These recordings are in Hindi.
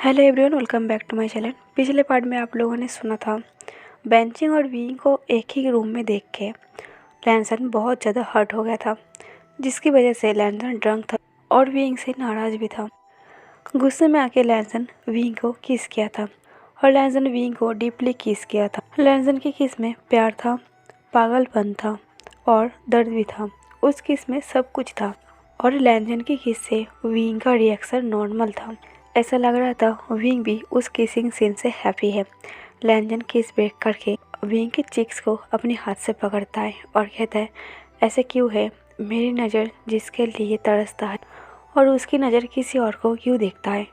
Hello everyone, welcome back to my channel. पिछले पार्ट में आप लोगों ने सुना था बेंचिंग और वीइंग को एक ही रूम में देख के लैनसन बहुत ज़्यादा हर्ट हो गया था, जिसकी वजह से लैनसन ड्रंक था और वीइंग से नाराज़ भी था। गुस्से में आके लैनसन वीइंग को किस किया था और लैनसन वीइंग को डीपली किस किया था। लैनसन की किस में प्यार था, पागलपन था और दर्द भी था। उस किस में सब कुछ था और लैनसन की किस से वीइंग का रिएक्शन नॉर्मल था। ऐसा लग रहा था वीइंग भी उस किसिंग सीन से हैप्पी है। लैनसन किस ब्रेक करके वीइंग के चिक्स को अपने हाथ से पकड़ता है और कहता है, ऐसे क्यों है, मेरी नज़र जिसके लिए तरसता है और उसकी नज़र किसी और को क्यों देखता है।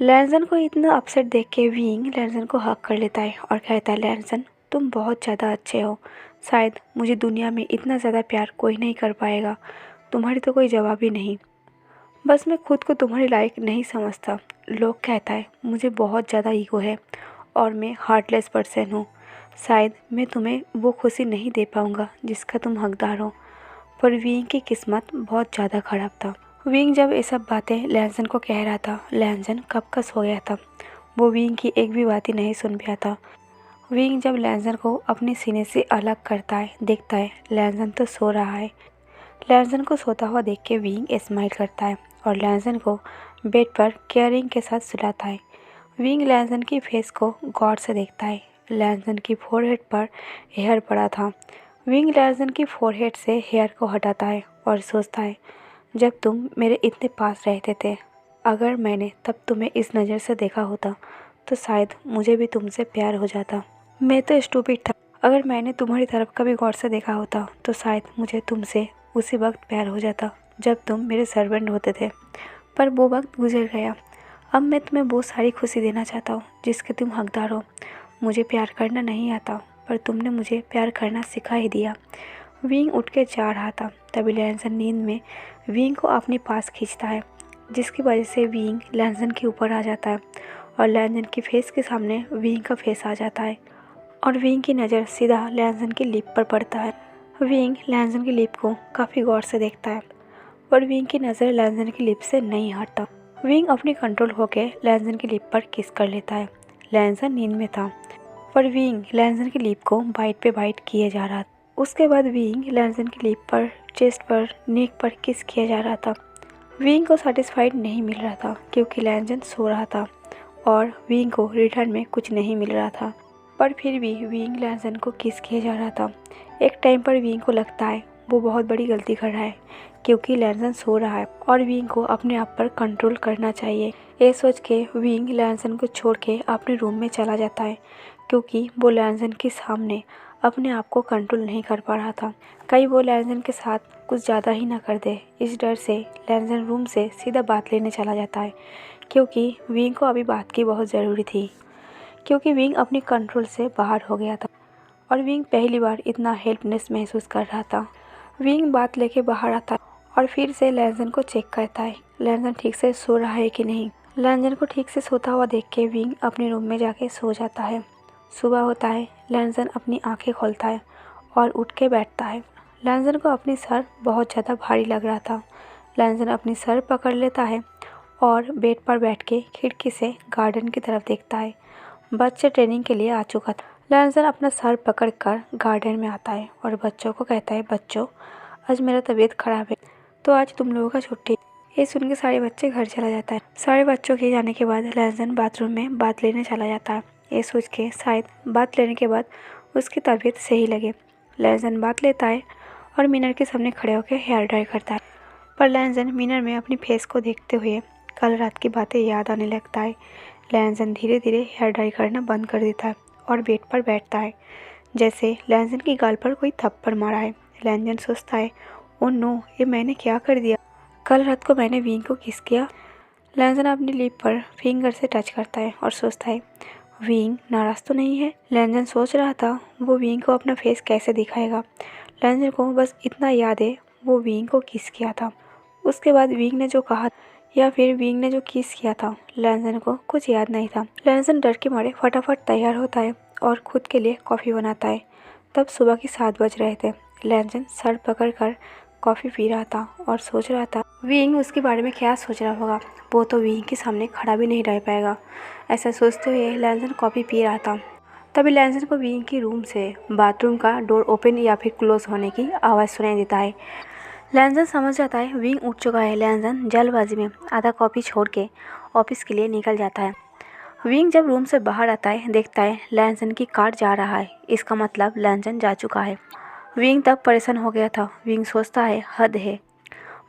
लैनसन को इतना अपसेट देख के वीइंग लैनसन को हक कर लेता है और कहता है, लैनसन तुम बहुत ज़्यादा अच्छे हो, शायद मुझे दुनिया में इतना ज़्यादा प्यार कोई नहीं कर पाएगा, तुम्हारी तो कोई जवाब ही नहीं। बस मैं खुद को तुम्हारे लायक नहीं समझता। लोग कहता है मुझे बहुत ज़्यादा ईगो है और मैं हार्टलेस पर्सन हूँ, शायद मैं तुम्हें वो खुशी नहीं दे पाऊँगा जिसका तुम हकदार हो। पर वीइंग की किस्मत बहुत ज़्यादा ख़राब था। वीइंग जब ये सब बातें लैनसन को कह रहा था, लैनसन कपकस हो गया था। वो वीइंग की एक भी बात ही नहीं सुन पाया था। वीइंग जब लैनसन को अपने सीने से अलग करता है, देखता है लैनसन तो सो रहा है। लैनसन को सोता हुआ देख के वीइंग स्माइल करता है और लैनसन को बेड पर केयरिंग के साथ सुलाता है। वीइंग लैनसन की फेस को गौर से देखता है। लैनसन की फोरहेड पर हेयर पड़ा था। वीइंग लैनसन की फोरहेड से हेयर को हटाता है और सोचता है, जब तुम मेरे इतने पास रहते थे, अगर मैंने तब तुम्हें इस नज़र से देखा होता तो शायद मुझे भी तुमसे प्यार हो जाता। मैं तो स्टूपिड था। अगर मैंने तुम्हारी तरफ कभी गौर से देखा होता तो शायद मुझे तुमसे उसी वक्त प्यार हो जाता जब तुम मेरे सर्वेंट होते थे। पर वो वक्त गुजर गया। अब मैं तुम्हें वो सारी खुशी देना चाहता हूँ जिसके तुम हकदार हो। मुझे प्यार करना नहीं आता, पर तुमने मुझे प्यार करना सिखा ही दिया। वीइंग उठ के जा रहा था, तभी लैनसन नींद में वीइंग को अपने पास खींचता है, जिसकी वजह से वीइंग लैनसन के ऊपर आ जाता है और लैनसन की फेस के सामने वीइंग का फेस आ जाता है और वीइंग की नज़र सीधा लैनसन की लिप पर पड़ता है। वीइंग लैनसन की लिप को काफ़ी गौर से देखता है पर वीइंग की नज़र लैनसन की लिप से नहीं हटता। वीइंग अपनी कंट्रोल होकर लैनसन की लिप पर किस कर लेता है। लैनसन नींद में था पर वीइंग लैनसन की लिप को बाइट पे बाइट किए जा रहा था। उसके बाद वीइंग लैनसन की लिप पर, चेस्ट पर, नेक पर किस किया जा रहा था। वीइंग को सेटिस्फाइड नहीं मिल रहा था क्योंकि लैनसन सो रहा था और वीइंग को रिटर्न में कुछ नहीं मिल रहा था। पर फिर भी वीइंग लैनसन को किस किया जा रहा था। एक टाइम पर वीइंग को लगता है वो बहुत बड़ी गलती कर रहा है क्योंकि लैनसन सो रहा है और वीइंग को अपने आप पर कंट्रोल करना चाहिए। ये सोच के वीइंग लैनसन को छोड़ के अपने रूम में चला जाता है क्योंकि वो लैनसन के सामने अपने आप को कंट्रोल नहीं कर पा रहा था। कहीं वो लैनसन के साथ कुछ ज़्यादा ही ना कर दे, इस डर से लैनसन रूम से सीधा बात लेने चला जाता है क्योंकि वीइंग को अभी बात की बहुत ज़रूरी थी, क्योंकि वीइंग अपनी कंट्रोल से बाहर हो गया था और वीइंग पहली बार इतना हेल्पलेस महसूस कर रहा था। वीइंग बात लेके बाहर आता है और फिर से लैनसन को चेक करता है लैनसन ठीक से सो रहा है कि नहीं। लैनसन को ठीक से सोता हुआ देख के वीइंग अपने रूम में जाके सो जाता है। सुबह होता है, लैनसन अपनी आंखें खोलता है और उठ के बैठता है। लैनसन को अपनी सर बहुत ज़्यादा भारी लग रहा था। लैनसन अपनी सर पकड़ लेता है और बेड पर बैठ के खिड़की से गार्डन की तरफ देखता है। बच्चे ट्रेनिंग के लिए आ चुका था। लैनसन अपना सर पकड़कर गार्डन में आता है और बच्चों को कहता है, बच्चों आज मेरा तबीयत ख़राब है तो आज तुम लोगों का छुट्टी। ये सुन के सारे बच्चे घर चला जाता है। सारे बच्चों के जाने के बाद लैनसन बाथरूम में बात लेने चला जाता है। ये सोच के शायद बात लेने के बाद उसकी तबीयत सही लगे। लैनसन बात लेता है और मिरर के सामने खड़े होकर हेयर ड्राई करता है। पर लैनसन मिरर में अपनी फेस को देखते हुए कल रात की बातें याद आने लगता है। लैनसन धीरे धीरे हेयर ड्राई करना बंद कर देता है और बेड पर बैठता है, जैसे लैनसन की गाल पर कोई थप्पड़ मारा है। लैनसन सोचता है, ओ नो, ये मैंने क्या कर दिया। कल रात को मैंने वीइंग को किस किया। लैनसन अपनी लिप पर फिंगर से टच करता है और सोचता है, वीइंग नाराज़ तो नहीं है। लैनसन सोच रहा था वो वीइंग को अपना फेस कैसे दिखाएगा। लैनसन को बस इतना याद है वो वीइंग को किस किया था। उसके बाद वीइंग ने जो कहा या फिर वीइंग ने जो किस किया था, लैनसन को कुछ याद नहीं था। लैनसन डर के मारे फटाफट तैयार होता है और खुद के लिए कॉफ़ी बनाता है। तब सुबह के 7 बज रहे थे। लैनसन सर पकड़ कर कॉफ़ी पी रहा था और सोच रहा था विंग उसके बारे में क्या सोच रहा होगा, वो तो विंग के सामने खड़ा भी नहीं रह पाएगा। ऐसा सोचते हुए लैंसन कॉफ़ी पी रहा था। तभी लैंसन को विंग के रूम से बाथरूम का डोर ओपन या फिर क्लोज होने की आवाज़ सुनाई देता है। लैंसन समझ जाता है विंग उठ चुका है। लैंसन जल्दबाजी में आधा कॉफ़ी छोड़ के ऑफिस के लिए निकल जाता है। विंग जब रूम से बाहर आता है, देखता है लैंसन की कार जा रहा है। इसका मतलब लैंसन जा चुका है। विंग तब परेशान हो गया था। विंग सोचता है हद है,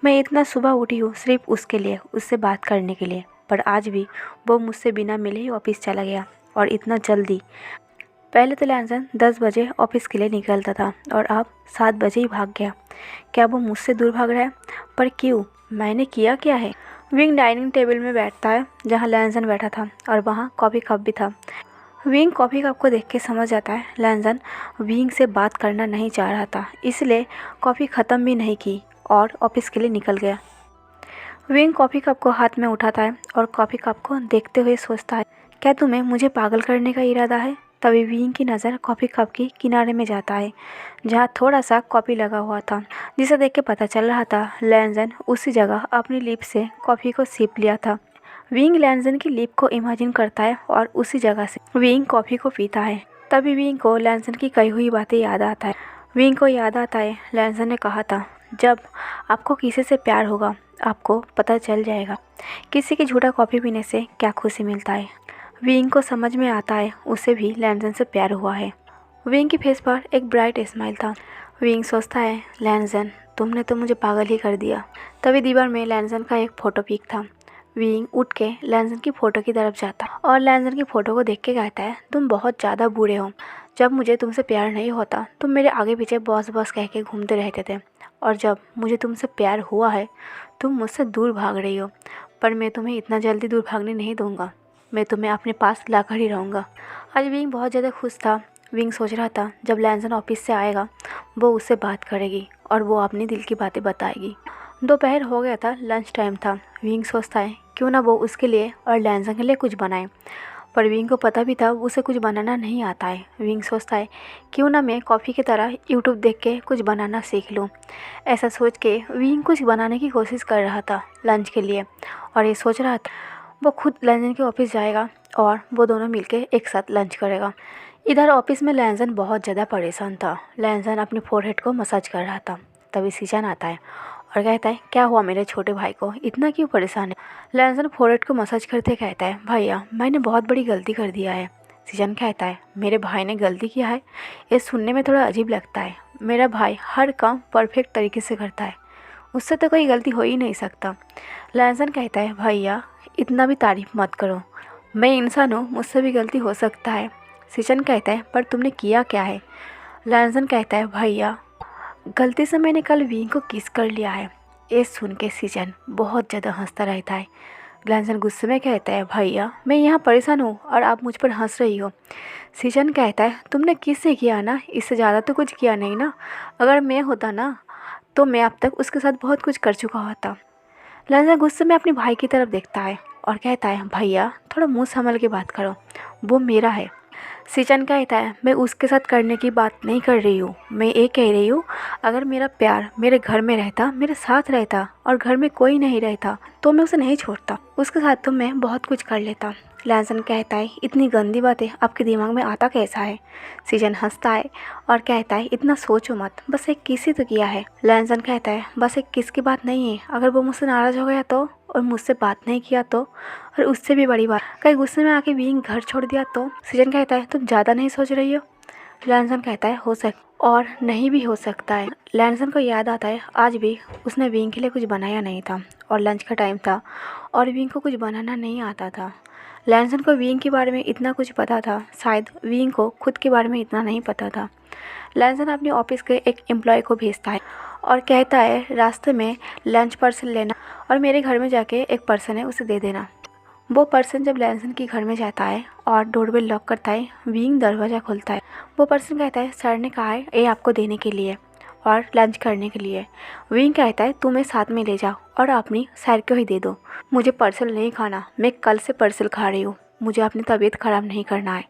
मैं इतना सुबह उठी हूँ सिर्फ उसके लिए, उससे बात करने के लिए, पर आज भी वो मुझसे बिना मिले ही ऑफिस चला गया, और इतना जल्दी। पहले तो लैंसन 10 बजे ऑफिस के लिए निकलता था और अब 7 बजे ही भाग गया। क्या वो मुझसे दूर भाग रहा है? पर क्यों? मैंने किया क्या है? विंग डाइनिंग टेबल में बैठता है जहाँ लैंसन बैठा था, और वहाँ कॉफ़ी कप भी था। विंग कॉफ़ी कप को देख के समझ जाता है लैंसन विंग से बात करना नहीं चाह रहा था, इसलिए कॉफ़ी ख़त्म भी नहीं की और ऑफिस के लिए निकल गया। विंग कॉफ़ी कप को हाथ में उठाता है और कॉफ़ी कप को देखते हुए सोचता है, क्या तुम्हें मुझे पागल करने का इरादा है? तभी विंग की नज़र कॉफ़ी कप की किनारे में जाता है जहाँ थोड़ा सा कॉफ़ी लगा हुआ था, जिसे देख के पता चल रहा था लैंसन उसी जगह अपनी लिप से कॉफ़ी को सिप लिया था। विंग लैंसन की लिप को इमेजिन करता है और उसी जगह से विंग कॉफ़ी को पीता है। तभी विंग को लैंसन की कही हुई बातें याद आता है। विंग को याद आता है लैंसन ने कहा था, जब आपको किसी से प्यार होगा आपको पता चल जाएगा किसी की झूठा कॉफ़ी पीने से क्या खुशी मिलता है। विंग को समझ में आता है उसे भी लैंसन से प्यार हुआ है। विंग की फेस पर एक ब्राइट स्माइल था। विंग सोचता है, लैंसन तुमने तो मुझे पागल ही कर दिया। तभी दीवार में लैंसन का एक फ़ोटो पिक था। विंग उठ के लैंसन की फ़ोटो की तरफ जाता है और लैंसन की फ़ोटो को देख के कहता है, तुम बहुत ज़्यादा बूढ़े हो। जब मुझे तुमसे प्यार नहीं होता तुम मेरे आगे पीछे बॉस बॉस कह के घूमते रहते थे, और जब मुझे तुमसे प्यार हुआ है तुम मुझसे दूर भाग रही हो। पर मैं तुम्हें इतना जल्दी दूर भागने नहीं दूंगा, मैं तुम्हें अपने पास लाकर ही रहूँगा। आज विंग बहुत ज़्यादा खुश था। विंग सोच रहा था जब लैंसन ऑफिस से आएगा वो उससे बात करेगी और वो अपनी दिल की बातें बताएगी। दोपहर हो गया था, लंच टाइम था। विंग सोचता है क्यों ना वो उसके लिए और लैंसन के लिए कुछ बनाए, पर विंग को पता भी था उसे कुछ बनाना नहीं आता है। विंग सोचता है क्यों ना मैं कॉफ़ी की तरह यूट्यूब देख के कुछ बनाना सीख लूँ। ऐसा सोच के विंग कुछ बनाने की कोशिश कर रहा था लंच के लिए, और ये सोच रहा था वो खुद लैंसन के ऑफिस जाएगा और वो दोनों मिलके एक साथ लंच करेगा। इधर ऑफिस में लैंसन बहुत ज़्यादा परेशान था। लैंसन अपने फोरहेड को मसाज कर रहा था। तभी सीजन आता है और कहता है, क्या हुआ मेरे छोटे भाई को, इतना क्यों परेशान है? लैंसन फोरहेड को मसाज करते कहता है, भैया मैंने बहुत बड़ी गलती कर दिया है। सीजन कहता है, मेरे भाई ने गलती किया है? ये सुनने में थोड़ा अजीब लगता है। मेरा भाई हर काम परफेक्ट तरीके से करता है, उससे तो कोई गलती हो ही नहीं सकता। लैंसन कहता है, भैया इतना भी तारीफ मत करो, मैं इंसान हूँ, मुझसे भी गलती हो सकता है। सीजन कहता है, पर तुमने किया क्या है? लैंसन कहता है, भैया गलती से मैंने कल विंग को किस कर लिया है। ये सुन के सीजन बहुत ज़्यादा हंसता रहता है। लैंसन गुस्से में कहता है, भैया मैं यहाँ परेशान हूँ और आप मुझ पर हंस रही हो। सीजन कहता है, तुमने किससे किया ना, इससे ज़्यादा तो कुछ किया नहीं ना। अगर मैं होता ना तो मैं अब तक उसके साथ बहुत कुछ कर चुका होता। लैंसन गुस्से में अपने भाई की तरफ देखता है और कहता है, भैया थोड़ा मुँह संभल के बात करो, वो मेरा है। सीजन कहता है, मैं उसके साथ करने की बात नहीं कर रही हूँ, मैं ये कह रही हूँ अगर मेरा प्यार मेरे घर में रहता, मेरे साथ रहता और घर में कोई नहीं रहता तो मैं उसे नहीं छोड़ता, उसके साथ तो मैं बहुत कुछ कर लेता। लैंसन कहता है, इतनी गंदी बातें आपके दिमाग में आता कैसा है? सीजन हंसता है और कहता है, इतना सोचो मत, बस एक किस ही तो किया है। लैंसन कहता है, बस एक किस की बात नहीं है, अगर वो मुझसे नाराज़ हो गया तो, और मुझसे बात नहीं किया तो, और उससे भी बड़ी बात कहीं गुस्से में आके विंग घर छोड़ दिया तो। सीजन कहता है, तुम ज़्यादा नहीं सोच रही हो? लैंसन कहता है, हो सकता और नहीं भी हो सकता है। लैंसन को याद आता है आज भी उसने विंग के लिए कुछ बनाया नहीं था और लंच का टाइम था और विंग को कुछ बनाना नहीं आता था। लैंसन को विंग के बारे में इतना कुछ पता था, शायद विंग को खुद के बारे में इतना नहीं पता था। लैंसन अपने ऑफिस के एक एम्प्लॉय को भेजता है और कहता है, रास्ते में लंच पार्सल लेना और मेरे घर में जाके एक पर्सन है उसे दे देना। वो पर्सन जब लैंसन के घर में जाता है और डोरबेल लॉक करता है, विंग दरवाज़ा खोलता है। वो पर्सन कहता है, सर ने कहा है ये आपको देने के लिए और लंच करने के लिए। विंग कहता है, तुम्हें साथ में ले जाओ और अपनी सर को ही दे दो, मुझे पार्सल नहीं खाना, मैं कल से पार्सल खा रही हूँ, मुझे अपनी तबीयत ख़राब नहीं करना है।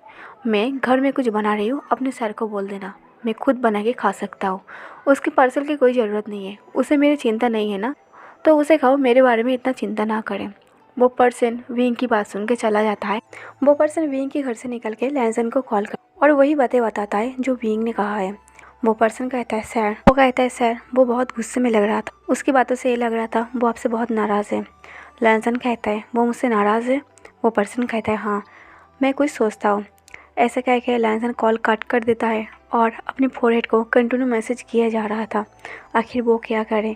मैं घर में कुछ बना रही हूँ, अपने सर को बोल देना, मैं खुद बना के खा सकता हूँ, उसके पार्सल की कोई ज़रूरत नहीं है, उसे मेरी चिंता नहीं है ना। तो उसे कहो मेरे बारे में इतना चिंता ना करें। वो पर्सन विंग की बात सुन के चला जाता है। वो पर्सन विंग के घर से निकल के लैंसन को कॉल कर और वही बातें बताता है जो विंग ने कहा है। वो पर्सन कहता है सर, वो बहुत गुस्से में लग रहा था। उसकी बातों से ये लग रहा था वो आपसे बहुत नाराज़ है। लैंसन कहता है वो मुझसे नाराज़ है? वो पर्सन कहता है हाँ, मैं कुछ सोचता हूँ। ऐसे कह के लैंसन कॉल कट कर देता है और अपनी फोरहेड को कंटिन्यू मैसेज किया जा रहा था। आखिर वो क्या करे?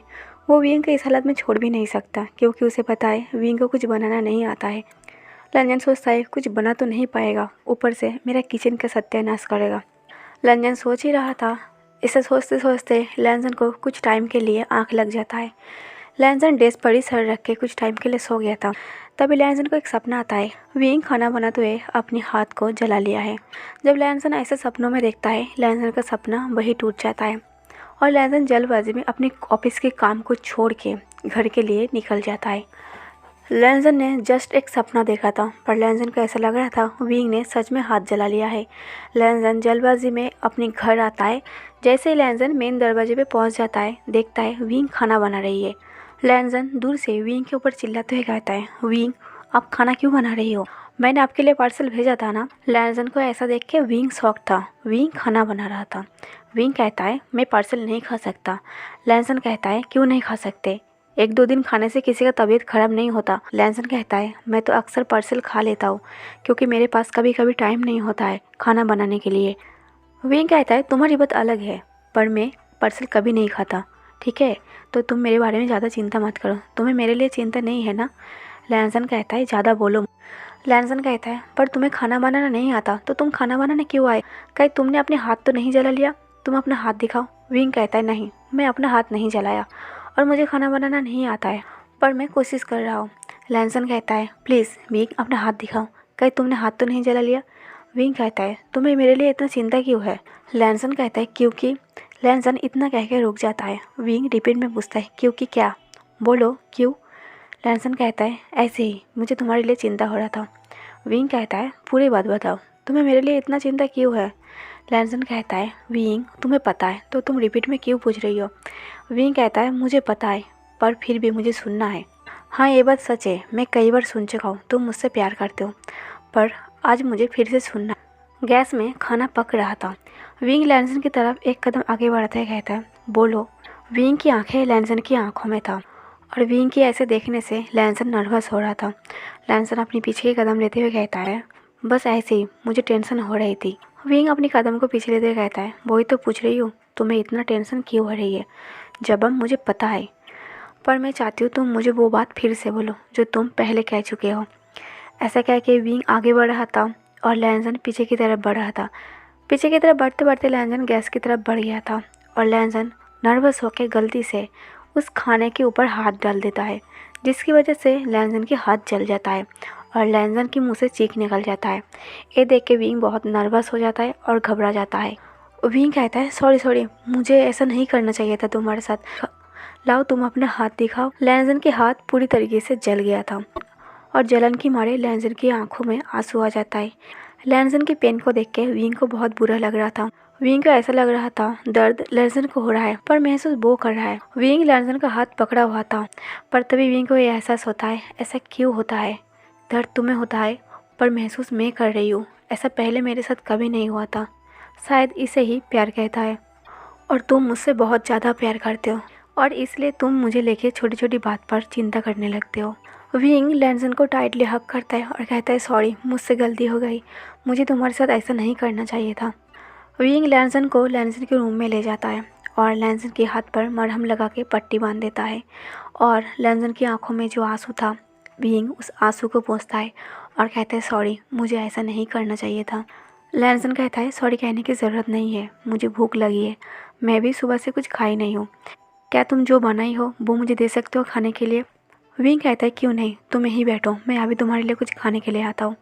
वो विंग को इस हालत में छोड़ भी नहीं सकता क्योंकि उसे पता है विंग को कुछ बनाना नहीं आता है। लंजन सोचता है कुछ बना तो नहीं पाएगा, ऊपर से मेरा किचन का सत्यानाश करेगा। लंजन सोच ही रहा था। इसे सोचते सोचते लैंसन को कुछ टाइम के लिए आंख लग जाता है। लैंसन डेस्क पर ही सर रख के कुछ टाइम के लिए सो गया था। तभी लैंसन को एक सपना आता है। विंग खाना बनाते हुए अपने हाथ को जला लिया है। जब लैंसन ऐसे सपनों में देखता है, लैंसन का सपना वही टूट जाता है और लैंसन जल्दबाजी में अपने ऑफिस के काम को छोड़ के घर के लिए निकल जाता है। लैंसन ने जस्ट एक सपना देखा था, पर लैंसन को ऐसा लग रहा था विंग ने सच में हाथ जला लिया है। लैंसन जल्दबाजी में अपने घर आता है। जैसे ही लैंसन मेन दरवाजे पे पहुंच जाता है, देखता है विंग खाना बना रही है। लैंसन दूर से विंग के ऊपर चिल्लाते हुए कहता है, विंग आप खाना क्यों बना रही हो? मैंने आपके लिए पार्सल भेजा था ना। लैंसन को ऐसा देख के विंग शॉक था। विंग खाना बना रहा था। विंग कहता है मैं पार्सल नहीं खा सकता। लैंसन कहता है क्यों नहीं खा सकते? 1-2 दिन खाने से किसी का तबीयत खराब नहीं होता। लैंसन कहता है मैं तो अक्सर पार्सल खा लेता हूँ क्योंकि मेरे पास कभी कभी टाइम नहीं होता है खाना बनाने के लिए। विंग कहता है तुम्हारी बात अलग है, पर मैं पार्सल कभी नहीं खाता, ठीक है? तो तुम मेरे बारे में ज़्यादा चिंता मत करो। तुम्हें मेरे लिए चिंता नहीं है ना? लैंसन कहता है ज़्यादा बोलो। लैंसन कहता है पर तुम्हें खाना बनाना नहीं आता तो तुम खाना बनाने क्यों आए? कहीं तुमने अपने हाथ तो नहीं जला लिया? तुम अपना हाथ दिखाओ। विंग कहता है नहीं, मैं अपना हाथ नहीं जलाया और मुझे खाना बनाना नहीं आता है, पर मैं कोशिश कर रहा हूँ। लैंसन कहता है प्लीज़ विंग अपना हाथ दिखाओ, कहीं तुमने हाथ तो नहीं जला लिया? विंग कहता है तुम्हें मेरे लिए इतना चिंता क्यों है? लैंसन कहता है क्योंकि। लैंसन इतना कह के रुक जाता है। विंग रिपीट में पूछता है क्योंकि क्या? बोलो क्यों? लैंसन कहता है ऐसे ही, मुझे तुम्हारे लिए चिंता हो रहा था। विंग कहता है पूरी बात बताओ, तुम्हें मेरे लिए इतना चिंता क्यों है? लैंसन कहता है विंग तुम्हें पता है तो तुम रिपीट में क्यों पूछ रही हो? विंग कहता है मुझे पता है, पर फिर भी मुझे सुनना है। हाँ ये बात सच है, मैं कई बार सुन चुका हूँ तुम मुझसे प्यार करते हो, पर आज मुझे फिर से सुनना। गैस में खाना पक रहा था। विंग लैंसन की तरफ एक कदम आगे बढ़ता है, कहता है बोलो। विंग की आंखें लैंसन की आंखों में था और विंग की ऐसे देखने से लैंसन नर्वस हो रहा था। लैंसन अपनी पीछे के कदम लेते हुए कहता है बस ऐसे ही, मुझे टेंशन हो रही थी। विंग अपनी कदम को पीछे लेते हुए कहता है वही तो पूछ रही हूँ, तुम्हें इतना टेंशन क्यों हो रही है? जब मुझे पता है, पर मैं चाहती हूँ तुम मुझे वो बात फिर से बोलो जो तुम पहले कह चुके हो। ऐसा कह के विंग आगे बढ़ रहा था और लैंसन पीछे की तरफ बढ़ रहा था। पीछे की तरफ बढ़ते बढ़ते लैंसन गैस की तरफ बढ़ गया था और लैंसन नर्वस होकर गलती से उस खाने के ऊपर हाथ डाल देता है, जिसकी वजह से लैंसन के हाथ जल जाता है और लैंसन की मुंह से चीख निकल जाता है। ये देख के विंग बहुत नर्वस हो जाता है और घबरा जाता है। विंग कहता है सॉरी, मुझे ऐसा नहीं करना चाहिए था तुम्हारे साथ। लाओ तुम अपना हाथ दिखाओ। लैंसन के हाथ पूरी तरीके से जल गया था और जलन की मारे लैंसन की आंखों में आंसू आ जाता है। लैंसन की पेन को देख के विंग को बहुत बुरा लग रहा था। विंग को ऐसा लग रहा था दर्द लैंसन को हो रहा है, पर महसूस वो कर रहा है। विंग लैंसन का हाथ पकड़ा हुआ था, पर तभी विंग को ये एहसास होता है ऐसा क्यों होता है? दर्द तुम्हें होता है पर महसूस मैं कर रही हूँ, ऐसा पहले मेरे साथ कभी नहीं हुआ था। शायद इसे ही प्यार कहता है और तुम मुझसे बहुत ज़्यादा प्यार करते हो और इसलिए तुम मुझे लेके छोटी छोटी बात पर चिंता करने लगते हो। विंग लैंसन को टाइटली हग करता है और कहता है सॉरी, मुझसे गलती हो गई, मुझे तुम्हारे साथ ऐसा नहीं करना चाहिए था। विंग लैंसन को लैंसन के रूम में ले जाता है और लैंसन के हाथ पर मरहम लगा के पट्टी बांध देता है और लैंसन की आंखों में जो आंसू था, विंग उस आंसू को पोंछता है और कहता है सॉरी, मुझे ऐसा नहीं करना चाहिए था। लैंसन कहता है सॉरी कहने की ज़रूरत नहीं है, मुझे भूख लगी है, मैं भी सुबह से कुछ खाई नहीं हूँ, क्या तुम जो बनाई हो वो मुझे दे सकते हो खाने के लिए? विंग कहता है क्यों नहीं, तुम यहीं बैठो, मैं अभी तुम्हारे लिए कुछ खाने के लिए आता हूँ।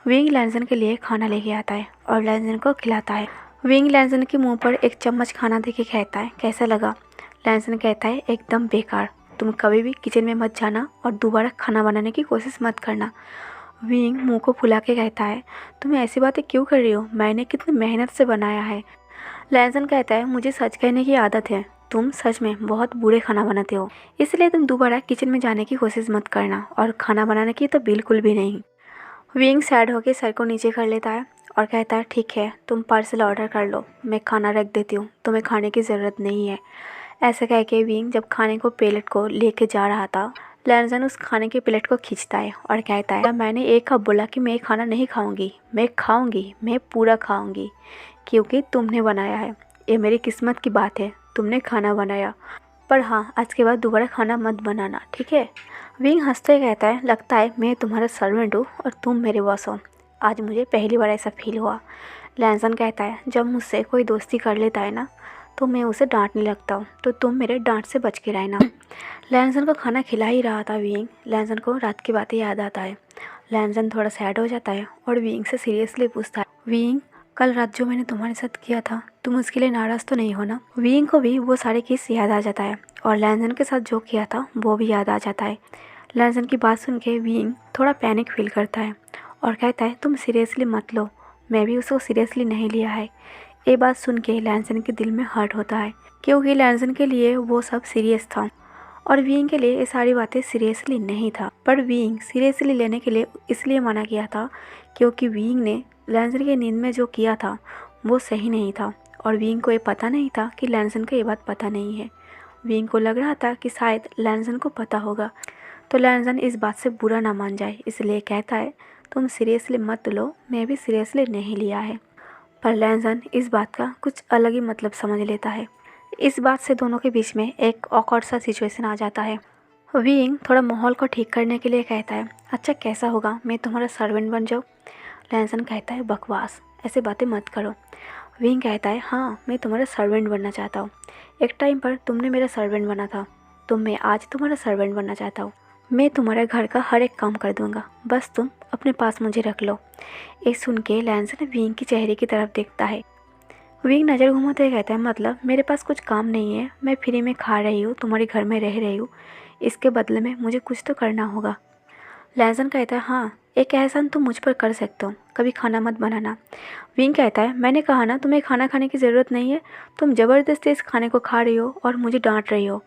विंग लैंसन के लिए खाना लेके आता है और लैंसन को खिलाता है। विंग लैंसन के मुंह पर एक चम्मच खाना देके कहता है कैसा लगा? लैंसन कहता है एकदम बेकार, तुम कभी भी किचन में मत जाना और दोबारा खाना बनाने की कोशिश मत करना। विंग मुंह को फुला के कहता है तुम ऐसी बातें क्यों कर रही हो, मैंने कितनी मेहनत से बनाया है। लैंसन कहता है मुझे सच कहने की आदत है, तुम सच में बहुत बुरे खाना बनाते हो, इसलिए तुम दोबारा किचन में जाने की कोशिश मत करना, और खाना बनाने की तो बिल्कुल भी नहीं। विंग सैड होकर सर को नीचे कर लेता है और कहता है ठीक है, तुम पार्सल ऑर्डर कर लो, मैं खाना रख देती हूँ, तुम्हें खाने की ज़रूरत नहीं है। ऐसा कह के विंग जब खाने को प्लेट को लेके जा रहा था, लैंसन उस खाने की प्लेट को खींचता है और कहता है मैंने एक कप बोला कि मैं खाना नहीं खाऊंगी, मैं खाऊंगी, मैं पूरा खाऊंगी, क्योंकि तुमने बनाया है। ये मेरी किस्मत की बात है, तुमने खाना बनाया, पर हाँ आज के बाद दोबारा खाना मत बनाना, ठीक है। विंग हंसते कहता है लगता है मैं तुम्हारा सर्वेंट हूँ और तुम मेरे बॉस हो, आज मुझे पहली बार ऐसा फील हुआ। लैंसन कहता है जब मुझसे कोई दोस्ती कर लेता है ना तो मैं उसे डांटने लगता हूँ, तो तुम मेरे डांट से बच के रहना। लैंसन को खाना खिला ही रहा था विंग, लैंसन को रात की बातें याद आता है। लैंसन थोड़ा सैड हो जाता है और विंग से सीरियसली पूछता है विंग कल रात जो मैंने तुम्हारे साथ किया था तुम उसके लिए नाराज़ तो नहीं हो ना। विंग को भी वो सारे किस याद आ जाता है और लैंसन के साथ जो किया था वो भी याद आ जाता है। लैंसन की बात सुन के विंग थोड़ा पैनिक फील करता है और कहता है तुम सीरियसली मत लो, मैं भी उसको सीरियसली नहीं लिया है। ये बात सुन के लैंसन के दिल में हर्ट होता है, क्योंकि लैंसन के लिए वो सब सीरियस था और विंग के लिए ये सारी बातें सीरियसली नहीं था। पर विंग सीरियसली लेने के लिए इसलिए मना किया था क्योंकि विंग ने लैंसन की नींद में जो किया था वो सही नहीं था, और विंग को ये पता नहीं था कि लैंसन को ये बात पता नहीं है। विंग को लग रहा था कि शायद लैंसन को पता होगा, तो लैंसन इस बात से बुरा ना मान जाए, इसलिए कहता है तुम सीरियसली मत लो, मैं भी सीरियसली नहीं लिया है। पर लैंसन इस बात का कुछ अलग ही मतलब समझ लेता है। इस बात से दोनों के बीच में एक ऑकवर्ड सा सिचुएशन आ जाता है। विंग थोड़ा माहौल को ठीक करने के लिए कहता है अच्छा कैसा होगा मैं तुम्हारा सर्वेंट बन जाऊँ। लैंसन कहता है बकवास, ऐसे बातें मत करो। विंग कहता है हाँ मैं तुम्हारा सर्वेंट बनना चाहता हूँ, एक टाइम पर तुमने मेरा सर्वेंट बना था, तो मैं आज तुम्हारा सर्वेंट बनना चाहता हूँ। मैं तुम्हारे घर का हर एक काम कर दूंगा, बस तुम अपने पास मुझे रख लो। ये सुन के लैंसन विंग की चेहरे की तरफ देखता है। विंग नज़र घुमाते हुए कहता है मतलब मेरे पास कुछ काम नहीं है, मैं फ्री में खा रही हूँ, तुम्हारे घर में रह रही हूँ, इसके बदले में मुझे कुछ तो करना होगा। लैंसन कहता है हाँ एक एहसान तुम मुझ पर कर सकते हो, कभी खाना मत बनाना। विंग कहता है मैंने कहा ना तुम्हें खाना खाने की ज़रूरत नहीं है, तुम ज़बरदस्ती इस खाने को खा रही हो और मुझे डांट रही हो।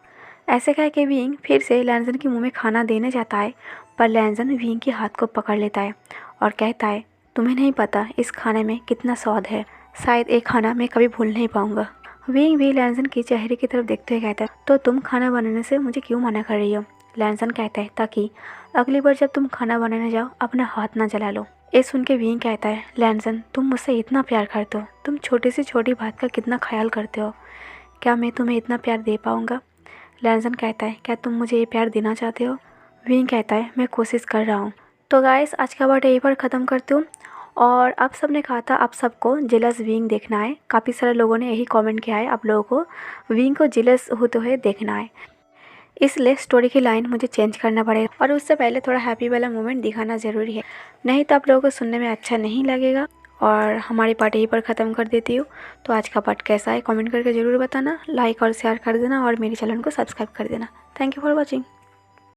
ऐसे कह के विंग फिर से लैंसन के मुंह में खाना देने जाता है, पर लैंसन विंग के हाथ को पकड़ लेता है और कहता है तुम्हें नहीं पता इस खाने में कितना स्वाद है, शायद एक खाना मैं कभी भूल नहीं पाऊंगा। विंग भी लैंसन के चेहरे की तरफ देखते हुए कहता है तो तुम खाना बनाने से मुझे क्यों मना कर रही हो। लैंसन कहता है ताकि अगली बार जब तुम खाना बनाने जाओ अपना हाथ ना जला लो। ये सुन के विंग कहता है लैंसन तुम मुझसे इतना प्यार करते हो, तुम छोटी से छोटी बात का कितना ख्याल करते हो, क्या मैं तुम्हें इतना प्यार दे पाऊँगा। लैंसन कहता है क्या तुम मुझे ये प्यार देना चाहते हो। विंग कहता है मैं कोशिश कर रहा हूँ। तो गाइस आज का पार्ट यहीं पर ख़त्म करती हूँ। और आप सब ने कहा था आप सबको जेलस विंग देखना है, काफ़ी सारे लोगों ने यही कमेंट किया है आप लोगों को विंग को जेलस होते हुए देखना है, इसलिए स्टोरी की लाइन मुझे चेंज करना पड़ेगा और उससे पहले थोड़ा हैप्पी वाला मोमेंट दिखाना ज़रूरी है, नहीं तो आप लोगों को सुनने में अच्छा नहीं लगेगा। और हमारी पार्ट यहीं पर ख़त्म कर देती हूँ। तो आज का पार्ट कैसा है कमेंट करके ज़रूर बताना, लाइक और शेयर कर देना और मेरे चैनल को सब्सक्राइब कर देना। Thank you for watching.